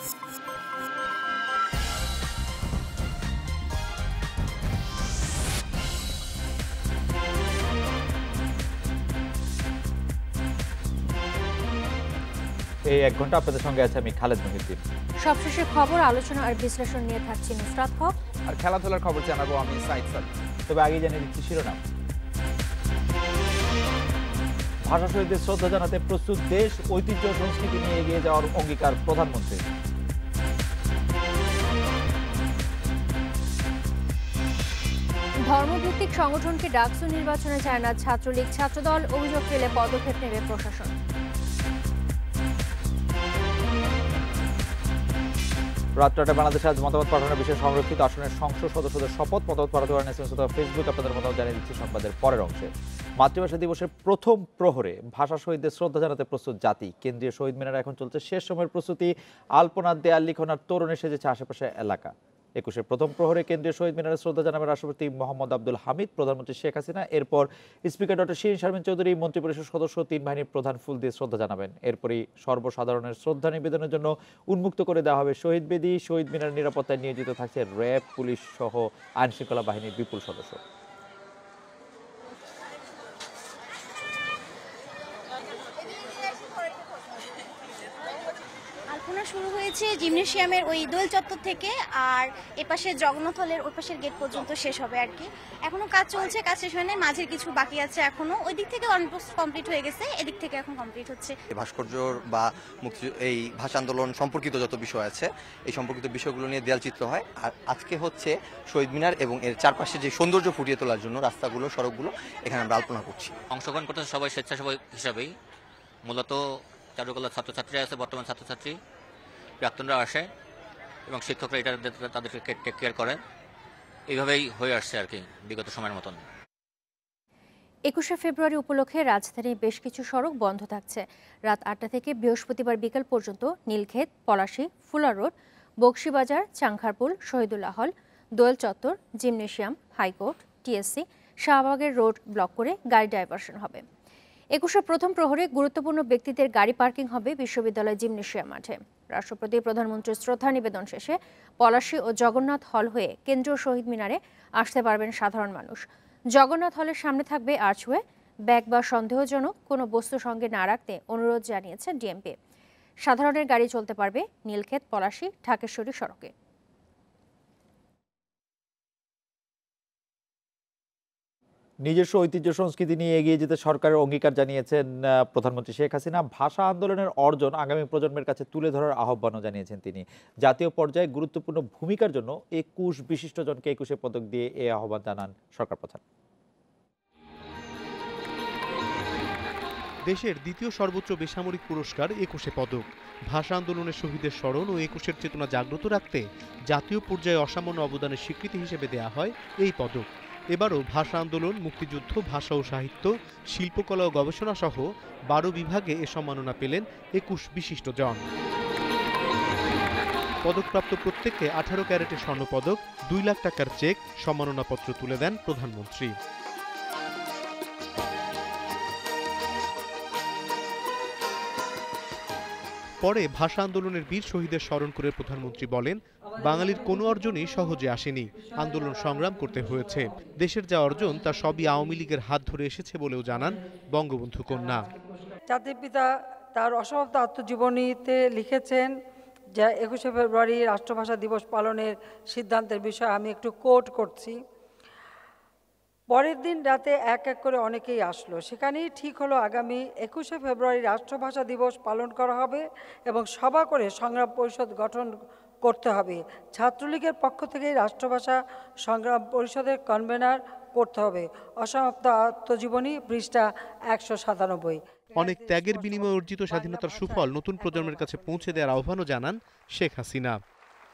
এই 1 ঘন্টা আপনাদের সঙ্গে আছে আমি খালেদ মহিউদ্দিন। সবশেষে খবর, আলোচনা আর বিশ্লেষণ নিয়ে থাকছি নুসরাত হক আর খেলাধুলার খবর জানাবো আমি সাইদ সাদিক। তবে আগে জানিয়ে দিচ্ছি শিরোনাম। ভাষা শহীদদের শ্রদ্ধা জানাতে প্রস্তুত দেশ, ঐতিহ্য সংস্কৃতি নিয়ে এগিয়ে যাওয়ার অঙ্গীকার প্রধানমন্ত্রী। ধর্মভিত্তিক সংগঠনকে ডাকসু নির্বাচনে চায় না ছাত্রলীগ, ছাত্রদল অভিযোগ পেলে পদক্ষেপ নেবে প্রশাসন। রাত 8টায় বাংলাদেশে আজ মতামত পাঠানোর বিষয়ে সংরক্ষিত আসনের সংসদ সদস্যদের শপথ। মতামত পাঠাতে পারেন এসএমএস অথবা ফেসবুক। আপনাদের মতামত জানিয়ে দিচ্ছি সংবাদের পরের অংশে। মাতৃভাষা দিবসের প্রথম প্রহরে ভাষা শহীদদের শ্রদ্ধা জানাতে প্রস্তুত জাতি। কেন্দ্রীয় শহীদ মিনারে এখন চলছে শেষ সময়ের প্রস্তুতি। আলপনা, দেয়াল লিখন আর তোরণে সেজেছে আশেপাশে এলাকা। 21-এর প্রথম প্রহরে কেন্দ্রীয় শহীদ মিনারে শ্রদ্ধা জানাবেন রাষ্ট্রপতি মোহাম্মদ আব্দুল হামিদ, প্রধানমন্ত্রী শেখ হাসিনা। এরপর স্পিকার ডক্টর শিরিন শারমিন চৌধুরী, মন্ত্রিপরিষদ সদস্য, 3 বাহিনীর প্রধান ফুল দিয়ে শ্রদ্ধা জানাবেন। এরপরই সর্বসাধারণের শ্রদ্ধা নিবেদনের জন্য উন্মুক্ত করে দেওয়া হবে শহীদ বেদি। শহীদ মিনার নিরাপত্তায় নিয়োজিত থাকছে র্যাব, পুলিশ সহ আইন শৃঙ্খলা বাহিনীর বিপুল সদস্য। শুরু হয়েছে জিমনেশিয়ামের ওই দোল চত্বর থেকে, আর এপাশে জগন্নাথ হলের ওই পাশের গেট পর্যন্ত শেষ হবে আর কি। এখনো কাজ চলছে, কাজ শেষ হয় নাই, মাঝের কিছু বাকি আছে এখনো। ওই দিক থেকে অলমোস্ট কমপ্লিট হয়ে গেছে, এদিক থেকে এখন কমপ্লিট হচ্ছে। ভাস্কর্য বা মুক্তি, এই ভাষা আন্দোলন সম্পর্কিত যত বিষয় আছে এই সম্পর্কিত বিষয়গুলো নিয়ে দেয়ালচিত্র হয়। আর আজকে হচ্ছে শহীদ মিনার এবং এর চারপাশে যে সৌন্দর্য ফুটিয়ে তোলার জন্য রাস্তাগুলো, সড়কগুলো এখানে আমরা আলপনা করছি। অংশগ্রহণ করতে সবাই স্বেচ্ছাসেবক হিসাবেই, মূলত চারুকলার ছাত্রছাত্রীরা আছে, বর্তমান ছাত্রছাত্রী, প্রাক্তনরা আসে এবং শিক্ষকরা এটা তাদেরকে টেক কেয়ার করে। এইভাবেই হয়ে আসছে আর কি বিগত সময়ের মতন। 21শে ফেব্রুয়ারি উপলক্ষে রাজধানীর বেশ কিছু সড়ক বন্ধ থাকছে। রাত 8টা থেকে বৃহস্পতিবার বিকেল পর্যন্ত নীলক্ষেত, পলাশী, ফুলার রোড, বকশীবাজার, চাংখারপুল, শহীদুল্লাহ হল, দোয়েল চত্বর, জিমনেশিয়াম, হাইকোর্ট, টিএসসি, শাহবাগের রোড ব্লক করে গাড়ি ডাইভারশন হবে। 21শে প্রথম প্রহরে গুরুত্বপূর্ণ ব্যক্তিদের গাড়ি পার্কিং হবে বিশ্ববিদ্যালয় জিমনেশিয়াম মাঠে। রাষ্ট্রপতি, প্রধানমন্ত্রীর শ্রদ্ধা নিবেদন শেষে পলাশী ও জগন্নাথ হল হয়ে কেন্দ্রীয় শহীদ মিনারে আসতে পারবেন সাধারণ মানুষ। জগন্নাথ হলের সামনে থাকবে আর্চওয়ে। ব্যাগ বা সন্দেহজনক কোনো বস্তু সঙ্গে না রাখতে অনুরোধ জানিয়েছে ডিএমপি। সাধারণের গাড়ি চলতে পারবে নীলক্ষেত, পলাশী, ঢাকেশ্বরী সড়কে। নিজস্ব ঐতিহ্য সংস্কৃতি নিয়ে এগিয়ে যেতে সরকারের অঙ্গীকার জানিয়েছেন প্রধানমন্ত্রী শেখ হাসিনা। ভাষা আন্দোলনের অর্জন আগামী প্রজন্মের কাছে তুলে ধরার আহ্বানও জানিয়েছেন তিনি। জাতীয় পর্যায়ে গুরুত্বপূর্ণ ভূমিকার জন্য 21 বিশিষ্টজনকে 21 পদক দিয়ে এ আহ্বান জানান সরকার প্রধান। দেশের দ্বিতীয় সর্বোচ্চ বেসামরিক পুরস্কার 21 পদক। ভাষা আন্দোলনের শহীদের স্মরণ ও 21-এর চেতনা জাগ্রত রাখতে জাতীয় পর্যায়ে অসামান্য অবদানের স্বীকৃতি হিসেবে দেয়া হয় এই পদক। এবারও ভাষা আন্দোলন, মুক্তিযুদ্ধ, ভাষা ও সাহিত্য, শিল্পকলা ও গবেষণা সহ 12 বিভাগে এ সম্মাননা পেলেন 21 বিশিষ্টজন। পদকপ্রাপ্ত প্রত্যেককে 18 ক্যারেটের স্বর্ণপদক, 2 লাখ টাকার চেক, সম্মাননাপত্র তুলে দেন প্রধানমন্ত্রী। পরে ভাষা আন্দোলনের বীর শহীদের স্মরণ করে প্রধানমন্ত্রী বলেন, বাঙালির কোনো অর্জনই সহজে আসেনি, আন্দোলন সংগ্রাম করতে হয়েছে। দেশের যা অর্জন তা সবই আওয়ামী লীগের হাত ধরে এসেছে বলেও জানান বঙ্গবন্ধু কন্যা। জাতির পিতা তার অসমাপ্ত আত্মজীবনীতে লিখেছেন যে 21শে ফেব্রুয়ারি রাষ্ট্রভাষা দিবস পালনের সিদ্ধান্তের বিষয়ে আমি একটু কোট করছি। পরের দিন রাতে এক এক করে অনেকেই আসলো, সেখানেই ঠিক হলো আগামী 21শে ফেব্রুয়ারি রাষ্ট্রভাষা দিবস পালন করা হবে এবং সভা করে সংগ্রাম পরিষদ গঠন করতে হবে। ছাত্রলীগের পক্ষ থেকেই রাষ্ট্রভাষা সংগ্রাম পরিষদের কনভেনার করতে হবে। অসমাপ্ত আত্মজীবনী, পৃষ্ঠা 197। অনেক ত্যাগের বিনিময়ে অর্জিত স্বাধীনতার সুফল নতুন প্রজন্মের কাছে পৌঁছে দেওয়ার আহ্বানও জানান শেখ হাসিনা।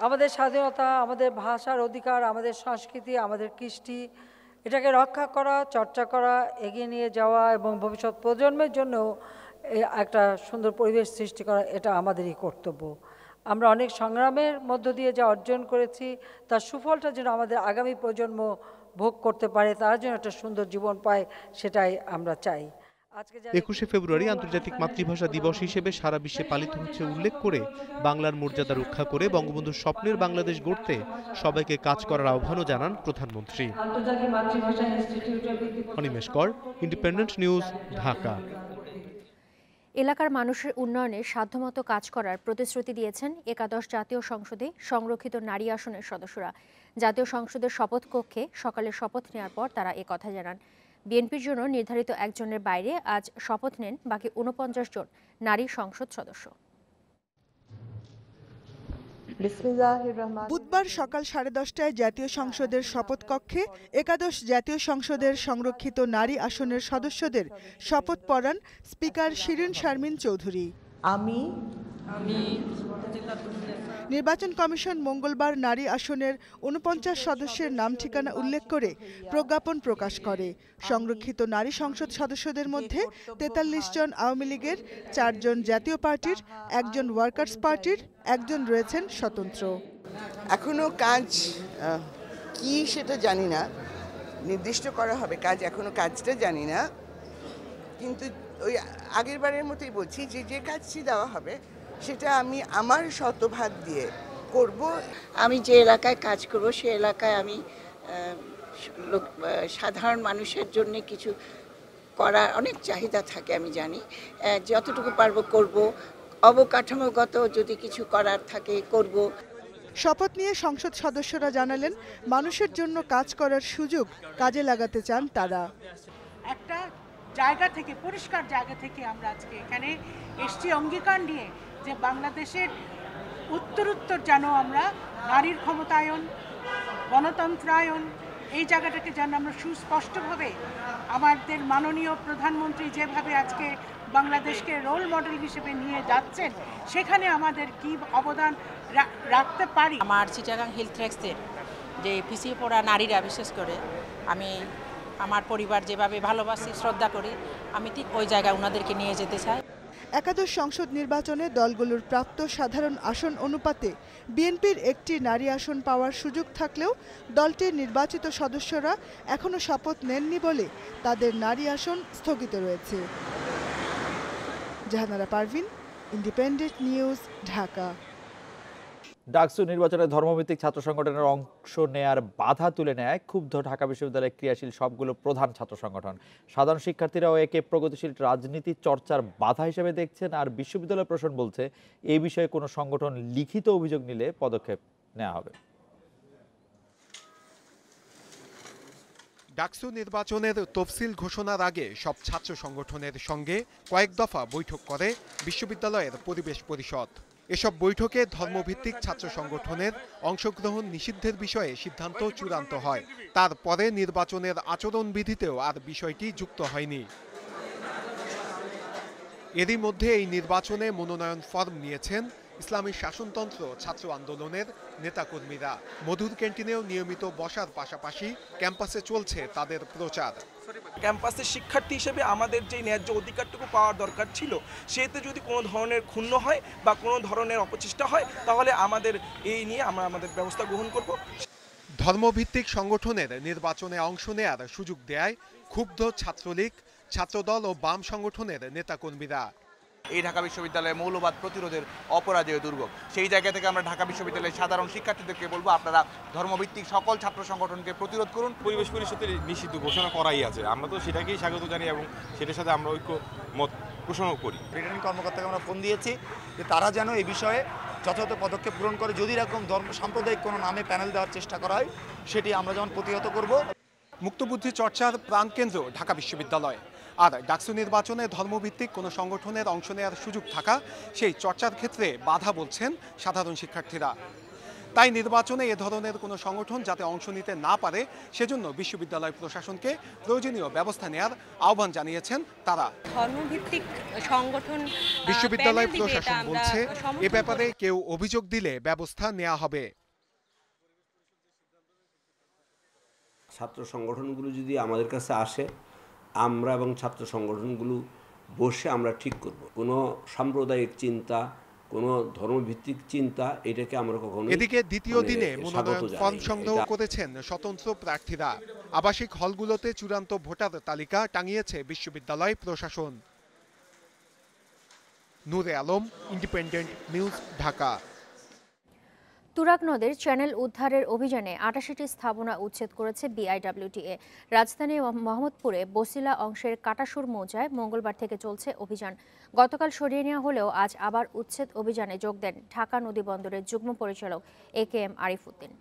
আমাদের স্বাধীনতা, আমাদের ভাষার অধিকার, আমাদের সংস্কৃতি, আমাদের কৃষ্টি, এটাকে রক্ষা করা, চর্চা করা, এগিয়ে নিয়ে যাওয়া এবং ভবিষ্যৎ প্রজন্মের জন্য একটা সুন্দর পরিবেশ সৃষ্টি করা, এটা আমাদেরই কর্তব্য। আমরা অনেক সংগ্রামের মধ্য দিয়ে যা অর্জন করেছি তার সুফলটা যেন আমাদের আগামী প্রজন্ম ভোগ করতে পারে, তারা যেন একটা সুন্দর জীবন পায়, সেটাই আমরা চাই। 21শে ফেব্রুয়ারি আন্তর্জাতিক মাতৃভাষা দিবস হিসেবে সারা বিশ্বে পালিত হচ্ছে উল্লেখ করে বাংলার মর্যাদা রক্ষা করে বঙ্গবন্ধুর স্বপ্নের বাংলাদেশ গড়তে সবাইকে কাজ করার আহ্বানও জানান প্রধানমন্ত্রী। অনিমেষ কর, ইন্ডিপেন্ডেন্ট নিউজ, ঢাকা। এলাকার মানুষের উন্নয়নে সাধ্যমতো কাজ করার প্রতিশ্রুতি দিয়েছেন একাদশ জাতীয় সংসদে সংরক্ষিত নারী আসনের সদস্যরা। জাতীয় সংসদের শপথ কক্ষে সকালে শপথ নেওয়ার পর তারা একথা জানান। বিএনপির জন্য নির্ধারিত একজনের বাইরে আজ শপথ নেন বাকি ৪৯ জন নারী সংসদ সদস্য। বুধবার সকাল 10:30টায় জাতীয় সংসদের শপথ কক্ষে একাদশ জাতীয় সংসদের সংরক্ষিত নারী আসনের সদস্যদের শপথ পড়ান স্পিকার শিরিন শারমিন চৌধুরী। নির্বাচন কমিশন মঙ্গলবার নারী আসনের ৪৯ সদস্যের নাম ঠিকানা উল্লেখ করে প্রজ্ঞাপন প্রকাশ করে। সংরক্ষিত নারী সংসদ সদস্যদের মধ্যে ৪৩ জন আওয়ামী লীগের, ৪ জন জাতীয় পার্টির, 1 জন ওয়ার্কার্স পার্টির, 1 জন রয়েছেন স্বতন্ত্র। এখনো কাজ কি সেটা জানি না, নির্দিষ্ট করা হবে কাজ, এখনো কাজটা জানি না, কিন্তু ওই আগের বারের মতোই বলছি যে কাজটি দেওয়া হবে সেটা আমি আমার শতভাগ দিয়ে করব। আমি যে এলাকায় কাজ করব সেই এলাকায় আমি সাধারণ মানুষের জন্য কিছু করার অনেক চাহিদা থাকে, আমি জানি, যতটুকু পারবো করব। অবকাঠামোগত যদি কিছু করার থাকে করব। শপথ নিয়ে সংসদ সদস্যরা জানালেন মানুষের জন্য কাজ করার সুযোগ কাজে লাগাতে চান তারা। একটা জায়গা থেকে, পরিষ্কার জায়গা থেকে আমরা আজকে এখানে এসছি অঙ্গীকার নিয়ে যে বাংলাদেশের উত্তরোত্তর যেন আমরা নারীর ক্ষমতায়ন, গণতন্ত্রায়ন, এই জায়গাটাকে যেন আমরা সুস্পষ্টভাবে আমাদের মাননীয় প্রধানমন্ত্রী যেভাবে আজকে বাংলাদেশকে রোল মডেল হিসেবে নিয়ে যাচ্ছেন সেখানে আমাদের কি অবদান রাখতে পারি। আমার চিটাগাং হিল ট্র্যাক্সের যে পিছিয়ে পড়া নারীরা, বিশেষ করে আমি আমার পরিবার যেভাবে ভালোবাসি, শ্রদ্ধা করি, আমি ঠিক ওই জায়গায় ওনাদেরকে নিয়ে যেতে চাই। একাদশ সংসদ নির্বাচনে দলগুলোর প্রাপ্ত সাধারণ আসন অনুপাতে বিএনপির একটি নারী আসন পাওয়ার সুযোগ থাকলেও দলটির নির্বাচিত সদস্যরা এখনো শপথ নেননি বলে তাদের নারী আসন স্থগিত রয়েছে। Jahanara Parvin, independent news, Dhaka. ডাকসু নির্বাচনে ধর্মভিত্তিক ছাত্র সংগঠনের অংশ নেয়ার বাধা তুলে নেয় ক্ষুব্ধ ঢাকা বিশ্ববিদ্যালয়ে ক্রিয়াশীল সবগুলো প্রধান ছাত্র সংগঠন। সাধারণ শিক্ষার্থীরাও একে প্রগতিশীল রাজনীতি চর্চার বাধা হিসেবে দেখছেন। আর বিশ্ববিদ্যালয় প্রশাসন বলছে এই বিষয়ে কোনো সংগঠন লিখিত অভিযোগ নিলে পদক্ষেপ নেওয়া হবে। ডাকসু নির্বাচনের তফসিল ঘোষণার আগে সব ছাত্র সংগঠনের সঙ্গে কয়েক দফা বৈঠক করে বিশ্ববিদ্যালয়ের পরিবেশ পরিষদ। এসব বৈঠকে ধর্মভিত্তিক ছাত্র সংগঠনের অংশগ্রহণ নিষিদ্ধের বিষয়ে সিদ্ধান্ত চূড়ান্ত হয়। তারপরে নির্বাচনের আচরণবিধিতেও আর বিষয়টি যুক্ত হয়নি। এরই মধ্যে এই নির্বাচনে মনোনয়ন ফর্ম নিয়েছেন ইসলামী শাসনতন্ত্র ছাত্র আন্দোলনের নেতাকর্মীরা। মধুর ক্যান্টিনেও নিয়মিত বসার পাশাপাশি ক্যাম্পাসে চলছে তাদের প্রচার। ক্যাম্পাসের শিক্ষার্থী হিসেবে আমাদের যে ন্যায্য অধিকারটুকু পাওয়ার দরকার ছিল, সেতে যদি কোনো ধরনের ক্ষুণ্ণ হয় বা কোনো ধরনের অপচেষ্টা হয় তাহলে আমাদের এই নিয়ে আমরা আমাদের ব্যবস্থা গ্রহণ করব। ধর্মভিত্তিক সংগঠনের নির্বাচনে অংশ নেয়ার সুযোগ দেয় ক্ষুব্ধ ছাত্রলীগ, ছাত্রদল ও বাম সংগঠনের নেতাকর্মীরা। এই ঢাকা বিশ্ববিদ্যালয়ে মৌলবাদ প্রতিরোধের অপরাজেয় দুর্গ, সেই জায়গা থেকে আমরা ঢাকা বিশ্ববিদ্যালয়ের সাধারণ শিক্ষার্থীদেরকে বলবো আপনারা ধর্মভিত্তিক সকল ছাত্র সংগঠনকে প্রতিরোধ করুন। পরিবেশ পরিষদের নিষিদ্ধ ঘোষণা করাই আছে, আমরা তো সেটাকেই স্বাগত জানি এবং সেটার সাথে আমরা ঐক্য মত পোষণও করি। রিটার্নিং কর্মকর্তাকে আমরা ফোন দিয়েছি যে তারা যেন এই বিষয়ে যথাযথ পদক্ষেপ গ্রহণ করে। যদি এরকম সাম্প্রদায়িক কোনো নামে প্যানেল দেওয়ার চেষ্টা করা হয় সেটি আমরা যেমন প্রতিহত করব। মুক্তবুদ্ধি চর্চার প্রাণকেন্দ্র ঢাকা বিশ্ববিদ্যালয়। আর ডাকসু নির্বাচনে ধর্মভিত্তিক কোনো সংগঠনের অংশ নেওয়ার সুযোগ থাকা সেই চর্চার ক্ষেত্রে বাধা বলছেন সাধারণ শিক্ষার্থীরা। তাই নির্বাচনে এ ধরনের কোনো সংগঠন যাতে অংশ নিতে না পারে সেজন্য বিশ্ববিদ্যালয় প্রশাসনকে প্রয়োজনীয় ব্যবস্থা নেওয়ার আহ্বান জানিয়েছেন তারা। ধর্মভিত্তিক সংগঠন বিশ্ববিদ্যালয় প্রশাসন বলছে এ ব্যাপারে কেউ অভিযোগ দিলে ব্যবস্থা নেওয়া হবে। ছাত্র সংগঠনগুলো যদি আমাদের কাছে আসে, আমরা এবং ছাত্র সংগঠনগুলো বসে আমরা ঠিক করব। কোনো সাম্প্রদায়িক চিন্তা, কোনো ধর্মভিত্তিক চিন্তা, এটাকে আমরা কখনো। এদিকে দ্বিতীয় দিনে মনোনয়ন ফর্ম সংগ্রহ করেছেন স্বতন্ত্র প্রার্থীরা। আবাসিক হলগুলোতে চূড়ান্ত ভোটার তালিকা টাঙিয়েছে বিশ্ববিদ্যালয় প্রশাসন। নূরে আলম, ইন্ডিপেন্ডেন্ট নিউজ, ঢাকা। তুরাগ নদের চ্যানেল উদ্ধারের অভিযানে ৮৮টি স্থাপনা উচ্ছেদ করেছে বিআইডব্লিউটিএ। রাজধানীর মোহাম্মদপুরে বসিলা অংশের কাটাসুর মৌজায় মঙ্গলবার থেকে চলছে অভিযান। গতকাল সরিয়ে নেওয়া হলেও আজ আবার উচ্ছেদ অভিযানে যোগ দেন ঢাকা নদী বন্দরের যুগ্ম পরিচালক AKM আরিফ উদ্দিন।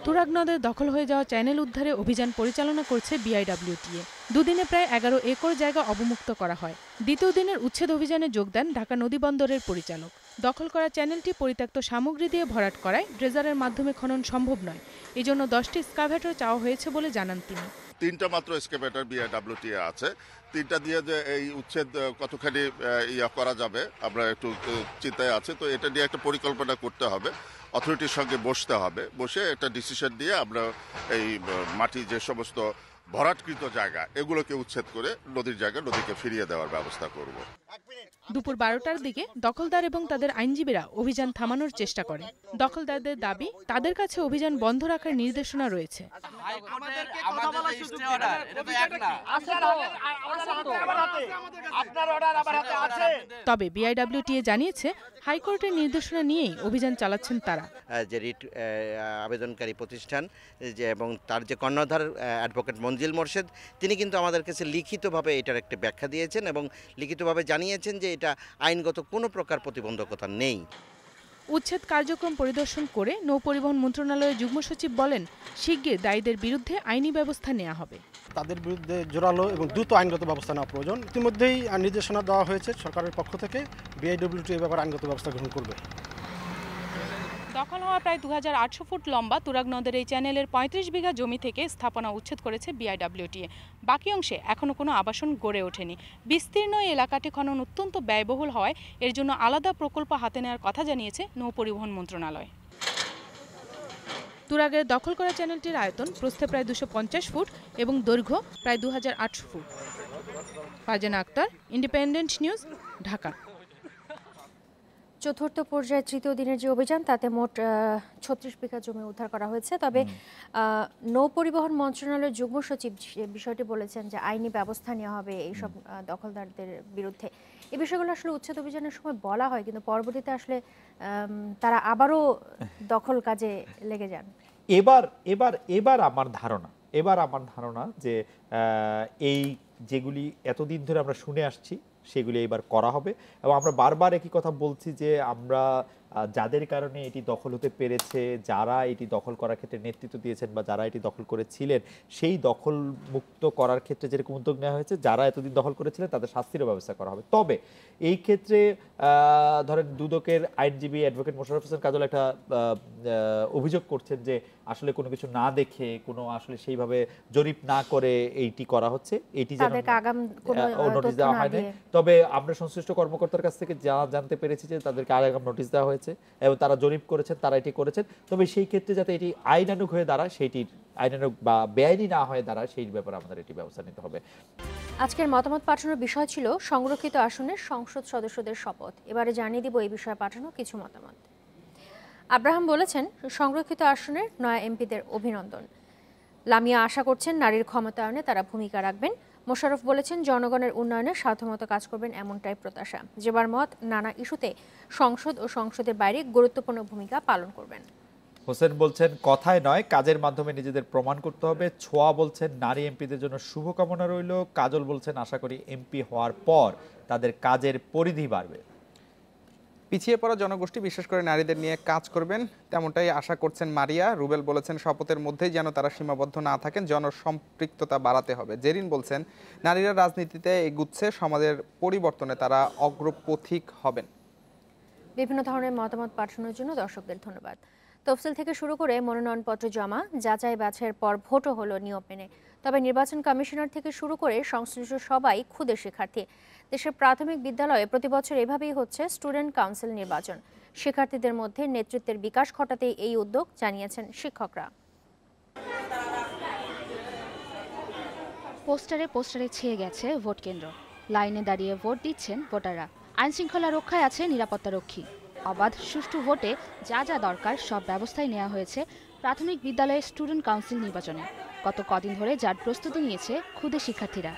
তুরাগ নদের দখল হয়ে যাওয়া চ্যানেল উদ্ধারে অভিযান পরিচালনা করছে বিআইডব্লিউটিএ। দুদিনে প্রায় ১১ একর জায়গা অবমুক্ত করা হয়। দ্বিতীয় দিনের উচ্ছেদ অভিযানে যোগ দেন ঢাকা নদী বন্দরের পরিচালক। দখল করা চ্যানেলটি পরিত্যক্ত সামগ্রী দিয়ে ভরাট করায় ড্রেজারের মাধ্যমে খনন সম্ভব নয়। এজন্য 10টি স্কাভেটর চাওয়া হয়েছে বলে জানান তিনি। 3টা মাত্র স্কাভেটর বিআইডব্লিউটিএ আছে। 3টা দিয়ে যে এই উচ্ছেদ কতখানি করা যাবে আমরা একটু চিন্তায় আছে। তো এটা নিয়ে একটা পরিকল্পনা করতে হবে, অথরিটির সঙ্গে বসতে হবে, বসে একটা ডিসিশন দিয়ে আমরা এই মাটি যে সমস্ত ভরাটকৃত জায়গা এগুলোকে উচ্ছেদ করে নদীর জায়গা নদীকে ফিরিয়ে দেওয়ার ব্যবস্থা করব। দুপুর 12টার দিকে দখলদার এবং তাদের আইনজীবীরা অভিযান থামানোর চেষ্টা করে। দখলদারদের দাবি, তাদের কাছে অভিযান বন্ধ রাখার নির্দেশনা রয়েছে। তবে বিআইডব্লিউটিএ জানিয়েছে হাইকোর্টের নির্দেশনা নিয়েই অভিযান চালাচ্ছেন তারা। যে রিট আবেদনকারী প্রতিষ্ঠান এবং তার যে কর্ণধার অ্যাডভোকেট মঞ্জিল মোর্শেদ, তিনি কিন্তু আমাদের কাছে লিখিতভাবে এটার একটা ব্যাখ্যা দিয়েছেন এবং লিখিতভাবে জানিয়েছেন যে এটা আইনগত কোনো প্রকার প্রতিবন্ধকতা নেই। উচ্ছেদ কার্যক্রম পরিদর্শন করে নৌপরিবহন মন্ত্রণালয়ের যুগ্ম সচিব বলেন, শিগগির দায়ীদের বিরুদ্ধে আইনি ব্যবস্থা নেওয়া হবে। তাদের বিরুদ্ধে জোরালো এবং দ্রুত আইনগত ব্যবস্থা নেওয়া প্রয়োজন। ইতিমধ্যেই নির্দেশনা দেওয়া হয়েছে সরকারের পক্ষ থেকে, বিআইডব্লিউটি এই ব্যাপারে আইনগত ব্যবস্থা গ্রহণ করবে। দখল হওয়া প্রায় 2800 ফুট লম্বা তুরাগ নদের এই চ্যানেলের 35 বিঘা জমি থেকে স্থাপনা উচ্ছেদ করেছে বিআইডব্লিউটিএ। বাকি অংশে এখনও কোনো আবাসন গড়ে ওঠেনি। বিস্তীর্ণ এই এলাকাটি খনন অত্যন্ত ব্যয়বহুল হওয়ায় এর জন্য আলাদা প্রকল্প হাতে নেওয়ার কথা জানিয়েছে নৌপরিবহন মন্ত্রণালয়। তুরাগের দখল করা চ্যানেলটির আয়তন প্রস্থে প্রায় 250 ফুট এবং দৈর্ঘ্য প্রায় 2800 foot. Farzana Akter, independent news, Dhaka. চতুর্থ পর্যায়ে তৃতীয় দিনের যে অভিযান, তাতে মোট 36 বিঘা জমি উদ্ধার করা হয়েছে। তবে নৌ পরিবহন মন্ত্রণালয়ের যুগ্ম সচিব বিষয়টি বলেছেন যে আইনি ব্যবস্থা নেওয়া হবে এইসব দখলদারদের বিরুদ্ধে। এই বিষয়গুলো আসলে উচ্ছেদ অভিযানের সময় বলা হয়, কিন্তু পরবর্তীতে আসলে তারা আবারও দখল কাজে লেগে যান। এবার আমার ধারণা যে এই যেগুলি এতদিন ধরে আমরা শুনে আসছি সেগুলি এবার করা হবে। এবং আমরা বারবার একই কথা বলছি যে আমরা যাদের কারণে এটি দখল হতে পেরেছে, যারা এটি দখল করার ক্ষেত্রে নেতৃত্ব দিয়েছেন বা যারা এটি দখল করেছিলেন, সেই দখল মুক্ত করার ক্ষেত্রে যেরকম উদ্যোগ নেওয়া হয়েছে, যারা এতদিন দখল করেছিলেন তাদের শাস্তিরও ব্যবস্থা করা হবে। তবে এই ক্ষেত্রে ধরেন দুদকের আইনজীবী অ্যাডভোকেট মোশাররফ হোসেন কাজল একটা অভিযোগ করছেন যে আসলে কোনো কিছু না দেখে, কোনো আসলে সেইভাবে জরিপ না করে এইটি করা হচ্ছে, এটি যেন নোটিশ দেওয়া হয়নি। তবে আমরা সংশ্লিষ্ট কর্মকর্তার কাছ থেকে জানতে পেরেছি যে তাদেরকে আগাম নোটিশ দেওয়া হয়েছে এবং তারা জরিপ করেছেন, তারা এটি করেছেন। তবে সেই ক্ষেত্রে যাতে এটি আইনানুগ হয়ে দাঁড়ায়, সেইটির আইনানুগ বা বেআইনি না হয়ে দাঁড়ায়, সেই ব্যাপারে আমাদের এটি ব্যবস্থা নিতে হবে। আজকের মতামত পাঠানোর বিষয় ছিল সংরক্ষিত আসনের সংসদ সদস্যদের শপথ। এবারে জানিয়ে দিব এই বিষয়ে পাঠানো কিছু মতামত। আব্রাহাম বলেছেন, সংরক্ষিত আসনের নয়া এমপিদের অভিনন্দন। লামিয়া আশা করছেন নারীর ক্ষমতায়নে তারা ভূমিকা রাখবেন। মোশাররফ বলেছেন, জনগণের উন্নয়নে সাধ্যমতো কাজ করবেন এমনটাই প্রত্যাশা। জেবার মত, নানা ইস্যুতে সংসদ ও সংসদের বাইরে গুরুত্বপূর্ণ ভূমিকা পালন করবেন। হোসেন বলছেন, কথায় নয় কাজের মাধ্যমে নিজেদের প্রমাণ করতে হবে। ছোয়া বলছেন, নারী এমপিদের জন্য শুভকামনা রইল। কাজল বলছেন, আশা করি এমপি হওয়ার পর তাদের কাজের পরিধি বাড়বে। পিছিয়ে পড়া জনগোষ্ঠী বিশেষ করে নারীদের নিয়ে কাজ করবেন, তেমনটাই আশা করছেন মারিয়া। রুবেল বলেছেন, শপথের মধ্যেই যেন তারা সীমাবদ্ধ না থাকেন, জনসম্পৃক্ততা বাড়াতে হবে। জেরিন বলছেন, নারীরা রাজনীতিতে এগুচ্ছে, সমাজের পরিবর্তনে তারা অগ্রপথিক হবেন। বিভিন্ন ধরনের মতামত পাঠানোর জন্য দর্শকদের ধন্যবাদ। তফসিল থেকে শুরু করে মনোনয়নপত্র জমা, যাচাই বাছাইয়ের পর ভোটও হলো নিয়ম মেনে। তবে নির্বাচন কমিশনার থেকে শুরু করে সংশ্লিষ্ট সবাই ক্ষুদে শিক্ষার্থী। দেশের প্রাথমিক বিদ্যালয়ে প্রতিবছর এভাবেই হচ্ছে স্টুডেন্ট কাউন্সিল নির্বাচন। শিক্ষার্থীদের মধ্যে নেতৃত্বের বিকাশ ঘটাতেই এই উদ্যোগ, জানিয়েছেন শিক্ষকরা। পোস্টারে ছেয়ে গেছে ভোট কেন্দ্র, লাইনে দাঁড়িয়ে ভোট দিচ্ছেন ভোটাররা। আইন শৃঙ্খলা রক্ষায় আছে নিরাপত্তা রক্ষী। অবাধ সুষ্ঠু ভোটে যা যা দরকার সব ব্যবস্থাই নেওয়া হয়েছে প্রাথমিক বিদ্যালয়ের স্টুডেন্ট কাউন্সিল নির্বাচনে গত কদিন ধরে যার প্রস্তুতি নিয়েছে ক্ষুদে শিক্ষার্থীরা।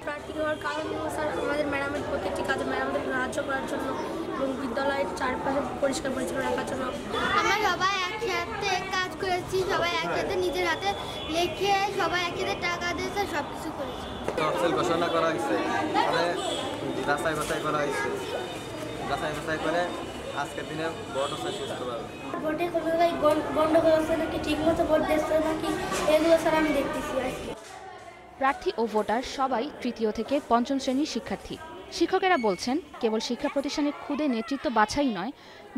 প্রার্থী হওয়ার কারণ স্যার আমাদের ম্যাডামের প্রত্যেকটি কাজে ম্যাডামদের সাহায্য করার জন্য এবং বিদ্যালয়ের চারপাশে পরিষ্কার পরিচ্ছন্ন রাখার জন্য। আমরা সবাই একসাথে কাজ করেছি, সবাই একসাথে নিজের হাতে লিখে সবাই একসাথে টাকা দিয়েছে, সব কিছু করেছি। তফসিল ঘোষণা করা হয়েছে, যাচাই বাছাই করা হয়েছে, যাচাই বাছাই করে আজকের দিনে ভোট হচ্ছে সুস্থভাবে। ভোটে কোনো জায়গায় গন্ডগোল আছে নাকি, ঠিক মতো ভোট দিচ্ছে নাকি, এগুলো স্যার আমি দেখতেছি আজকে। প্রার্থী ও ভোটার সবাই তৃতীয় থেকে পঞ্চম শ্রেণীর শিক্ষার্থী। শিক্ষকেরা বলছেন, কেবল শিক্ষা প্রতিষ্ঠানের ক্ষুদে নেতৃত্ব বাছাই নয়,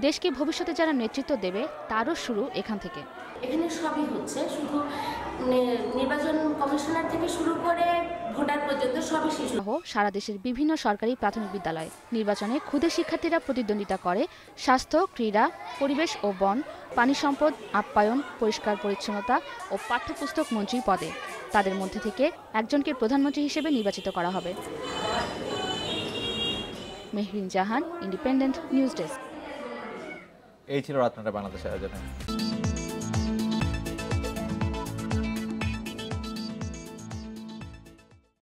দেশকে ভবিষ্যতে যারা নেতৃত্ব দেবে তারও শুরু এখান থেকে। এখানে সবই হচ্ছে, শুধু নির্বাচন কমিশনার থেকে শুরু করে ভোটার পর্যন্ত সবই শিশু। সারা দেশের বিভিন্ন সরকারি প্রাথমিক বিদ্যালয় নির্বাচনে ক্ষুদে শিক্ষার্থীরা প্রতিদ্বন্দ্বিতা করে স্বাস্থ্য, ক্রীড়া, পরিবেশ ও বন, পানি সম্পদ, আপ্যায়ন, পরিষ্কার পরিচ্ছন্নতা ও পাঠ্যপুস্তক মন্ত্রীর পদে। তাদের মধ্যে থেকে একজনকে প্রধানমন্ত্রী হিসেবে নির্বাচিত করা হবে। মেহরিন জাহান, ইন্ডিপেন্ডেন্ট নিউজ ডেস্ক। এই ছিল রাত 9টায় বাংলাদেশের আয়োজনে।